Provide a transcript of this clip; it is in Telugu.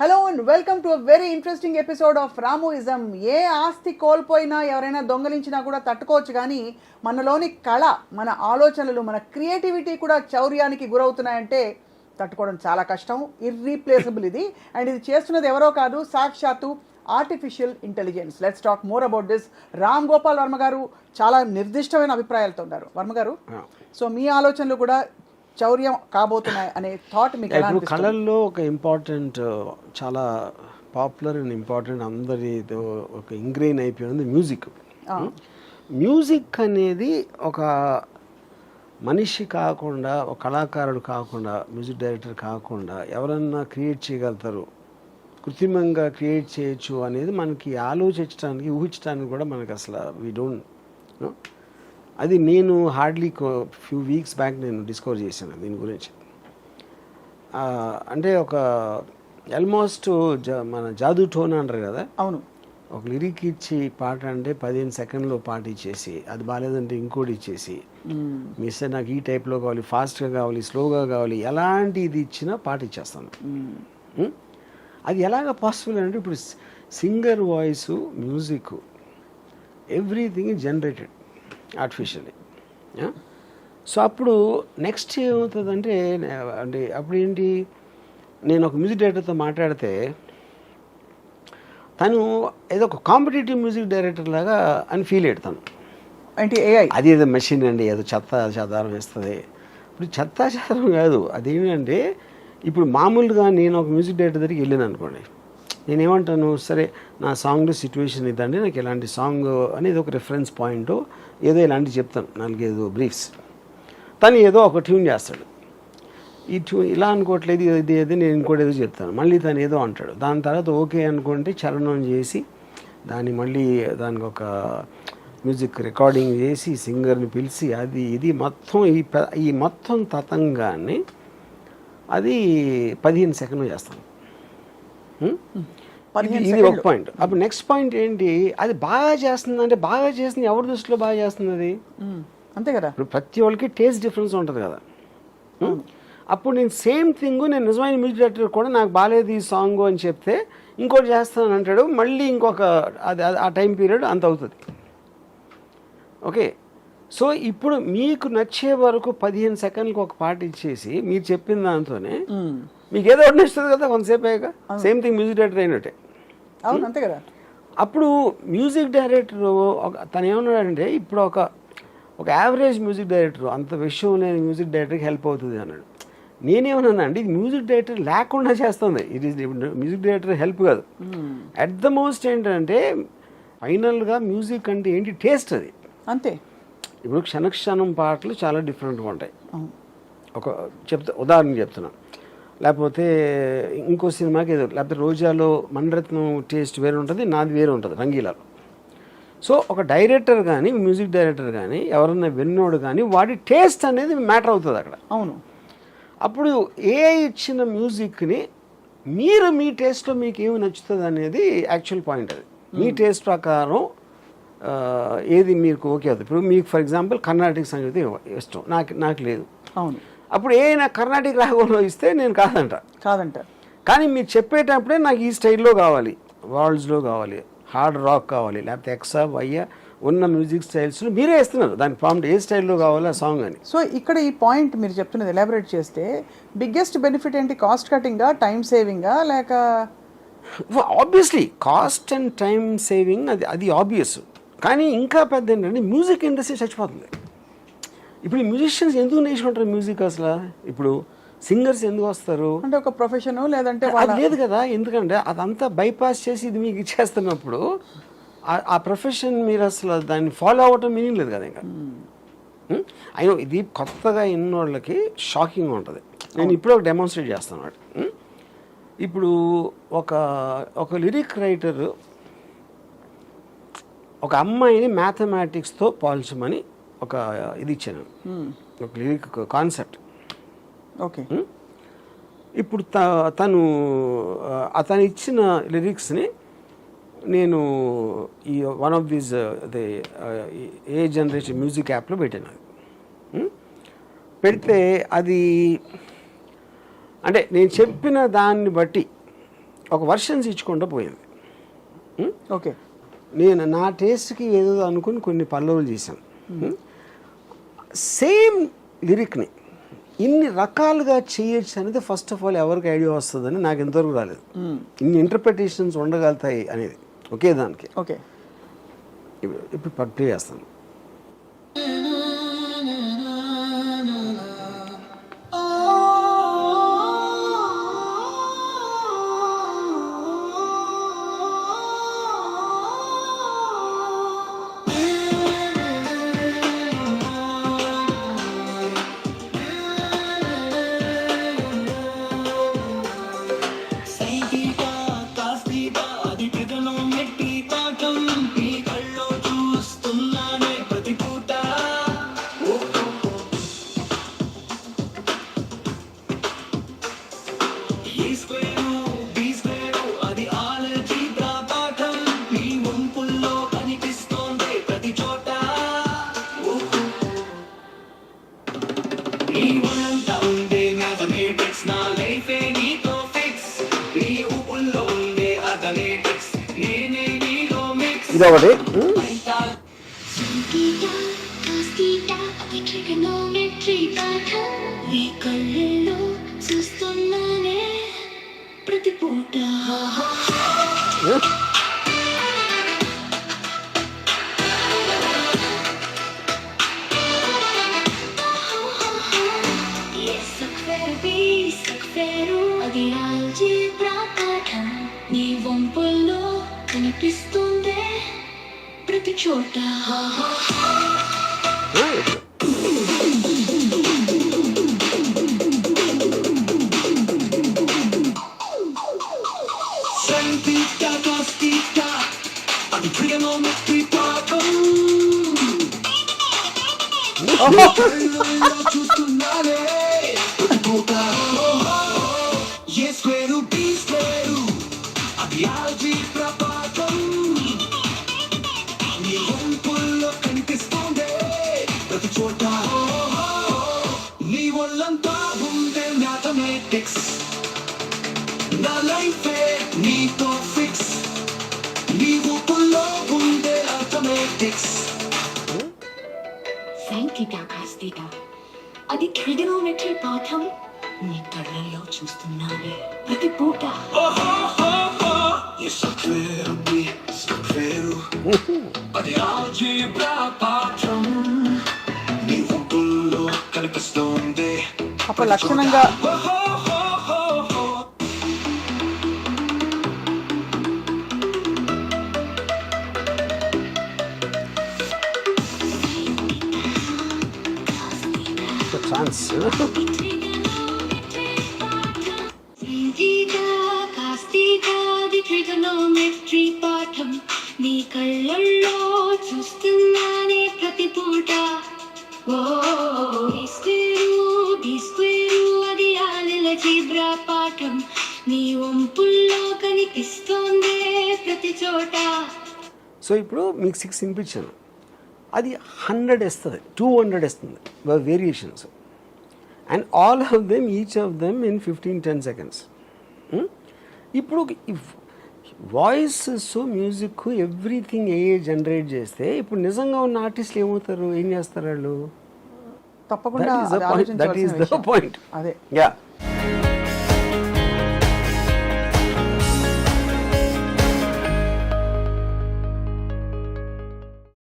Hello and welcome to a very interesting episode of రామోయిజం. ఏ ఆస్తి కోల్పోయినా ఎవరైనా దొంగలించినా కూడా తట్టుకోవచ్చు, కానీ మనలోని కళ, మన ఆలోచనలు, మన క్రియేటివిటీ కూడా చౌర్యానికి గురవుతున్నాయంటే తట్టుకోవడం చాలా కష్టం. ఇర్రీప్లేసబుల్ ఇది. అండ్ ఇది చేస్తున్నది ఎవరో కాదు, సాక్షాత్తు artificial intelligence. Let's talk more about this. Ram Gopal Varma గారు చాలా నిర్దిష్టమైన అభిప్రాయాలతో ఉన్నారు. వర్మ గారు, సో మీ ఆలోచనలు కూడా చౌర్యం కాబోతున్నాయి అనే థాట్ మీకు ఎలా అనిపిస్తుంది? కళల్లో ఒక ఇంపార్టెంట్, చాలా పాపులర్ అండ్ ఇంపార్టెంట్, అందరితో ఒక ఇంగ్రెయిన్ అయిపోయింది మ్యూజిక్. మ్యూజిక్ అనేది ఒక మనిషి కాకుండా, ఒక కళాకారుడు కాకుండా, మ్యూజిక్ డైరెక్టర్ కాకుండా ఎవరన్నా క్రియేట్ చేయగలుగుతారు, కృత్రిమంగా క్రియేట్ చేయొచ్చు అనేది మనకి ఆలోచించడానికి, ఊహించడానికి కూడా మనకి అసలు వీ డోంట్. అది నేను హార్డ్లీ ఫ్యూ వీక్స్ బ్యాక్ నేను డిస్కవర్ చేశాను దీని గురించి. అంటే ఒక ఆల్మోస్ట్ మన జాదూ టోన్ అంటారు కదా, అవును, ఒక లిరిక్ ఇచ్చి పాట అంటే 15 సెకండ్లో పాట ఇచ్చేసి, అది బాగాలేదంటే ఇంకోటి ఇచ్చేసి, మిస్ నాకు ఈ టైప్లో కావాలి, ఫాస్ట్గా కావాలి, స్లోగా కావాలి, ఎలాంటి ఇది ఇచ్చినా పాట ఇచ్చేస్తాను. అది ఎలాగ పాసిబుల్ అంటే ఇప్పుడు singer voice, music, everything generated artificially. So అప్పుడు నెక్స్ట్ ఏమవుతుందంటే, అంటే అప్పుడు ఏంటి, నేను ఒక మ్యూజిక్ డైరెక్టర్తో మాట్లాడితే తను ఏదో ఒక కాంపిటేటివ్ మ్యూజిక్ డైరెక్టర్ లాగా అని ఫీల్ అయ్యాడు. అంటే ఏఐ అది ఏదో మెషిన్ అండి, ఏదో చెత్త చెదారం వేస్తుంది. ఇప్పుడు చెత్త చెదారం కాదు, అదేంటంటే ఇప్పుడు మామూలుగా నేను ఒక మ్యూజిక్ డైరెక్టర్ దగ్గరికి వెళ్ళాను అనుకోండి, నేనేమంటాను, సరే నా సాంగ్లో సిచ్యువేషన్ ఇదండి, నాకు ఇలాంటి సాంగ్ అనేది ఒక రెఫరెన్స్ పాయింట్, ఏదో ఇలాంటివి చెప్తాను, 4-5 బ్రీఫ్స్. తను ఏదో ఒక ట్యూన్ చేస్తాడు, ఈ ట్యూన్ ఇలా అనుకోవట్లేదు, ఇది ఏదో నేను ఇంకోటి ఏదో చెప్తాను, మళ్ళీ తను ఏదో అంటాడు. దాని తర్వాత ఓకే అనుకుంటే చరణం చేసి దాన్ని మళ్ళీ దానికి ఒక మ్యూజిక్ రికార్డింగ్ చేసి సింగర్ని పిలిచి అది ఇది మొత్తం ఈ మొత్తం తతంగాన్ని అది 15 సెకండ్లు చేస్తాను. ఇది ఒక పాయింట్. అప్పుడు నెక్స్ట్ పాయింట్ ఏంటి, అది బాగా చేస్తుంది అంటే, బాగా చేస్తుంది ఎవరి దృష్టిలో బాగా చేస్తుంది అది, అంతే కదా. ఇప్పుడు ప్రతి వాళ్ళకి టేస్ట్ డిఫరెన్స్ ఉంటుంది కదా. అప్పుడు నేను సేమ్ థింగ్, నేను నిజమైన మ్యూజిక్ డైరెక్టర్ కూడా నాకు బాగాలేదు ఈ సాంగ్ అని చెప్తే ఇంకోటి చేస్తాను అంటాడు, మళ్ళీ ఇంకొక అది ఆ టైం పీరియడ్ అంత అవుతుంది. ఓకే, సో ఇప్పుడు మీకు నచ్చే వరకు 15 సెకండ్లకు ఒక పాట ఇచ్చేసి మీరు చెప్పిన దాంతోనే మీకు ఏదో ఒకటి నచ్చుతుంది కదా కొంతసేపు అయ్యాక. సేమ్ థింగ్ మ్యూజిక్ డైరెక్టర్ అయినట్టే. అవును, అంతే కదా. అప్పుడు మ్యూజిక్ డైరెక్టర్ తను ఏమన్నాడంటే, ఇప్పుడు ఒక యావరేజ్ మ్యూజిక్ డైరెక్టర్, అంత విషయం లేని మ్యూజిక్ డైరెక్టర్కి హెల్ప్ అవుతుంది అన్నాడు. నేనేమన్నా అండి, ఇది మ్యూజిక్ డైరెక్టర్ లేకుండా చేస్తుంది, ఇది మ్యూజిక్ డైరెక్టర్ హెల్ప్ కాదు. అట్ ద మోస్ట్ ఏంటంటే ఫైనల్గా మ్యూజిక్ అంటే ఏంటి, టేస్ట్ అది అంతే. ఇప్పుడు క్షణక్షణం పాటలు చాలా డిఫరెంట్గా ఉంటాయి. ఉదాహరణ చెప్తున్నా, లేకపోతే ఇంకో సినిమాకి ఏదో, లేకపోతే రోజాలో మణిరత్నం టేస్ట్ వేరే ఉంటుంది, నాది వేరే ఉంటుంది రంగీలాలో. సో ఒక డైరెక్టర్ కానీ, మ్యూజిక్ డైరెక్టర్ కానీ, ఎవరన్నా విన్నోడు కానీ, వాడి టేస్ట్ అనేది మ్యాటర్ అవుతుంది అక్కడ. అవును. అప్పుడు ఏ ఇచ్చిన మ్యూజిక్ని మీరు మీ టేస్ట్లో మీకు ఏమి నచ్చుతుంది అనేది యాక్చువల్ పాయింట్. అది మీ టేస్ట్ ప్రకారం ఏది మీకు ఓకే అవుతుంది. ఇప్పుడు మీకు ఫర్ ఎగ్జాంపుల్ కర్ణాటక సంగీతం ఇష్టం, నాకు లేదు. అవును. అప్పుడు నాకు కర్ణాటక రాగంలో ఇస్తే నేను కాదంట. కానీ మీరు చెప్పేటప్పుడే నాకు ఈ స్టైల్లో కావాలి, వాల్డ్స్లో కావాలి, హార్డ్ రాక్ కావాలి, లేకపోతే ఎక్సా వయ్య ఉన్న మ్యూజిక్ స్టైల్స్లో మీరే ఇస్తున్నారు దానికి ప్రాంప్ట్ ఏ స్టైల్లో కావాలి ఆ సాంగ్ అని. సో ఇక్కడ ఈ పాయింట్ మీరు చెప్తున్నది ఎలాబరేట్ చేస్తే, బిగ్గెస్ట్ బెనిఫిట్ ఏంటి, కాస్ట్ కటింగా, టైం సేవింగా, లేక? Obviously cost and time saving, అది ఆబ్వియస్. కానీ ఇంకా పెద్ద ఏంటంటే మ్యూజిక్ ఇండస్ట్రీ చచ్చిపోతుంది. ఇప్పుడు ఈ మ్యూజిషియన్స్ ఎందుకు నేర్చుకుంటారు మ్యూజిక్ అసలు? ఇప్పుడు సింగర్స్ ఎందుకు వస్తారు అంటే ఒక ప్రొఫెషన్, లేదంటే అది లేదు కదా. ఎందుకంటే అదంతా బైపాస్ చేసి ఇది మీకు ఇచ్చేస్తున్నప్పుడు ఆ ప్రొఫెషన్ మీరు అసలు దాన్ని ఫాలో అవ్వటం మీనింగ్ లేదు కదా ఇంకా. అయినా ఇది కొత్తగా ఇన్నోళ్ళకి షాకింగ్గా ఉంటుంది. నేను ఇప్పుడు ఒక డెమాన్స్ట్రేట్ చేస్తాను అన్నమాట. ఇప్పుడు ఒక లిరిక్ రైటర్ ఒక అమ్మాయిని మ్యాథమెటిక్స్తో పోల్చమని ఒక ఇది ఇచ్చాను, ఒక లిరిక్ కాన్సెప్ట్. ఓకే, ఇప్పుడు అతను ఇచ్చిన లిరిక్స్ని నేను ఈ one of these A generation music యాప్లో పెట్టాను. పెడితే అది అంటే నేను చెప్పిన దాన్ని బట్టి ఒక వర్షన్స్ ఇచ్చుకుంటూ పోయింది. ఓకే, నేను నా టేస్ట్కి ఏదో అనుకుని కొన్ని పల్లవులు చేశాను. సేమ్ లిరిక్ని ఇన్ని రకాలుగా చేయొచ్చు అనేది ఫస్ట్ ఆఫ్ ఆల్ ఎవరికి ఐడియా వస్తుందని నాకు ఎంతవరకు రాలేదు. ఇన్ని ఇంటర్ప్రిటేషన్స్ ఉండగలుగుతాయి అనేది ఒకే దానికి. ఓకే, ఇప్పుడు ప్లే చేస్తాను. ఇది ఒకటి. నీ వంపుల్లో కనిపిస్తుందే ప్రతి చోట. అది ట్రిగనోమెట్రీ పాఠం, నీ కళ్ళల్లో చూస్తున్నానే ప్రతి పూట. అది ఆల్జీబ్రా పాఠం, నీ వంపుల్లో కనిపిస్తుంది. అప్పుడు లక్షణంగా ఛాన్స్. ట్రిగనోమెట్రీ పాఠం, నీ కళ్ళల్లో చూస్తున్నానే ప్రతి పూట. అది ఆల్జీబ్రా పాఠం, నీ వంపుల్లో కనిపిస్తోందే ప్రతి చోట. సో ఇప్పుడు మీకు 6 వినిపించాను, అది 100 వేస్తుంది, 200 వేస్తుంది variations. And all of them, each of them in 15-10 seconds. ఇప్పుడు వాయిస్ మ్యూజిక్ ఎవ్రీథింగ్ జనరేట్ చేస్తే ఇప్పుడు నిజంగా ఉన్న ఆర్టిస్టులు ఏమవుతారు, ఏం చేస్తారు వాళ్ళు? తప్పకుండా దట్ ఈస్ ద పాయింట్. అదే యా